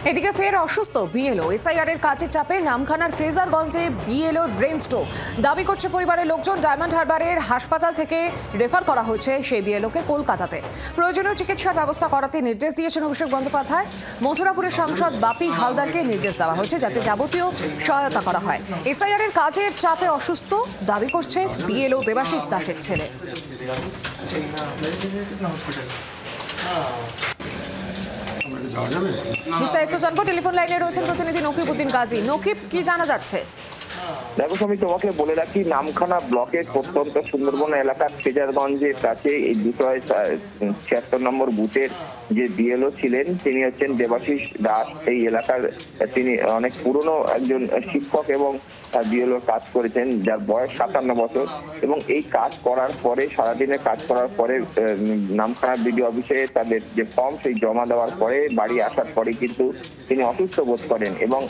এদিকে ফের অসুস্থ বিএলও। এসআইআর এর কাজের চাপে নামখানার ফ্রেজারগঞ্জে বিএলওর ব্রেন স্ট্রোক। দাবি করছে পরিবারের লোকজন ডায়মন্ড হারবারের হাসপাতাল থেকে রেফার করা হয়েছে সেই বিএলওকে কলকাতাতে। প্রয়োজনীয় চিকিৎসার ব্যবস্থা করাতে নির্দেশ দিয়েছেন অভিষেক বন্দ্যোপাধ্যায়। মথুরাপুরের সাংসদ বাপি হালদারকে নির্দেশ দেওয়া হয়েছে যাতে যাবতীয় সহায়তা করা হয়। এসআইআর এর কাজের চাপে অসুস্থ দাবি করছে বিএলও দেবাশিস দাসের ছেলে। বিস্তারিত জানবো, টেলিফোন লাইনে রয়েছেন প্রতিনিধি নকিবউদ্দিন গাজী। নকিব, কি জানা যাচ্ছে? দেখো, আমি তোমাকে বলে রাখি, নামখানা ব্লকের প্রত্যন্ত সুন্দরবন এলাকার ফ্রেজারগঞ্জের কাছে এই 276 নম্বর বুথের যে বিএলও ছিলেন তিনি হচ্ছেন দেবাশিস দাস। এই এলাকার তিনি অনেক পুরনো একজন শিক্ষক এবং বিএলও কাজ করেছেন, যার বয়স 57 বছর। এবং এই কাজ করার পরে, সারাদিনের কাজ করার পরে নামখানা বিডিও অফিসে তাদের যে ফর্ম সেই জমা দেওয়ার পরে বাড়ি আসার পরে কিন্তু তিনি অসুস্থ বোধ করেন এবং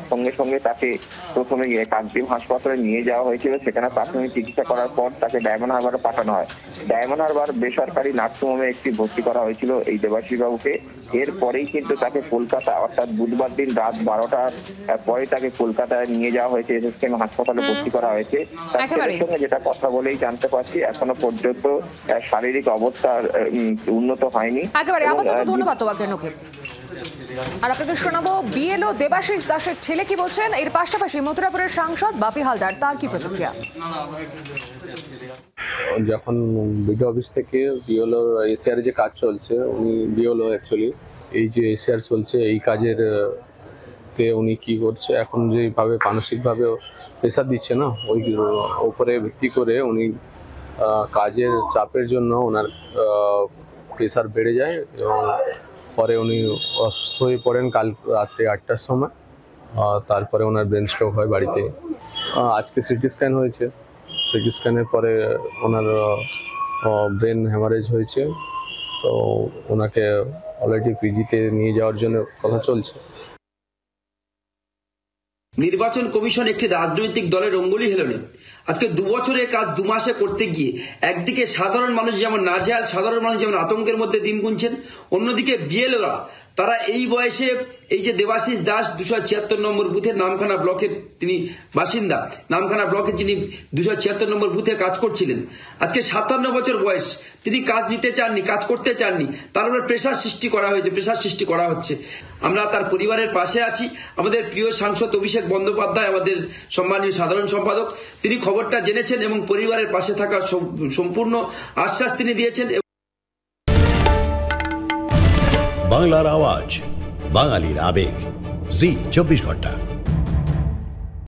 সঙ্গে সঙ্গে তাকে প্রথমে কাকদ্বীপ হাসপাতালে নিয়ে যাওয়া হয়েছিল। সেখানে প্রাথমিক চিকিৎসা করার পর তাকে ডায়মন্ড হারবারে পাঠানো হয়। ডায়মন্ড হারবার বেসরকারি নার্সিংহোমে একটি ভর্তি করা হয়েছিল এই দেবাশিস বাবুকে। এরপরেই কিন্তু তাকে কলকাতা, অর্থাৎ বুধবার দিন রাত 12টার পরে তাকে কলকাতায় নিয়ে যাওয়া হয়েছে, এসএসকেএম হাসপাতালে ভর্তি করা হয়েছে। তার সঙ্গে যেটা কথা বলেই জানতে পারছি এখনো পর্যন্ত শারীরিক অবস্থা উন্নত হয়নি। একেবারে আপাতত ধন্যবাদ তোমাকে নকিব। আর আপনাদের শোনাবো বিএলও দেবাশিস দাসের ছেলে কি বলছেন। এর পাশাপাশি মথুরাপুরের সাংসদ বাপি হালদার, তার কি প্রতিক্রিয়া। যখন বিডিও অফিস থেকে বিএলও এসআইআর যে কাজ চলছে, উনি বিএলও অ্যাকচুয়ালি এই যে এসআইআর চলছে এই কাজের কে উনি কি করছে এখন যেভাবে মানসিকভাবে প্রেশার দিচ্ছে না, ওই উপরে ভিত্তি করে উনি কাজের চাপের জন্য ওনার প্রেশার বেড়ে যায় এবং পরে উনি অসুস্থ হয়ে পড়েন কাল রাত্রে 8টার সময়। তারপরে ওনার ব্রেন স্ট্রোক হয় বাড়িতে। আজকে সিটি স্ক্যান হয়েছে, সিটি স্ক্যানের পরে ওনার ব্রেন হ্যামারেজ হয়েছে। তো ওনাকে অলরেডি পিজিতে নিয়ে যাওয়ার জন্য কথা চলছে। নির্বাচন কমিশন একটি রাজনৈতিক দলের অঙ্গুলি হেলনে আজকে 2 বছরের কাজ 2 মাসে করতে গিয়ে একদিকে সাধারণ মানুষ যেমন নাজেহাল, সাধারণ মানুষ যেমন আতঙ্কের মধ্যে দিন গুনছেন, অন্যদিকে বিএলওরা তারা এই বয়সে এই যে দেবাশিস দাস 276 নম্বর বুথের নামখানা ব্লকের তিনি বাসিন্দা, নামখানা ব্লকে যিনি 276 নম্বর বুথে কাজ করছিলেন, আজকে 57 বছর বয়স, তিনি কাজ নিতে চাননি, কাজ করতে চাননি, তার উপর প্রেশার সৃষ্টি করা হয়েছে, প্রেশার সৃষ্টি করা হচ্ছে। আমরা তার পরিবারের পাশে আছি। আমাদের প্রিয় সাংসদ অভিষেক বন্দ্যোপাধ্যায়, আমাদের সম্মানীয় সাধারণ সম্পাদক, তিনি খবরটা জেনেছেন এবং পরিবারের পাশে থাকার সম্পূর্ণ আশ্বাস তিনি দিয়েছেন। বাংলার আওয়াজ, বাঙালির আবেগ, জি 24 ঘন্টা।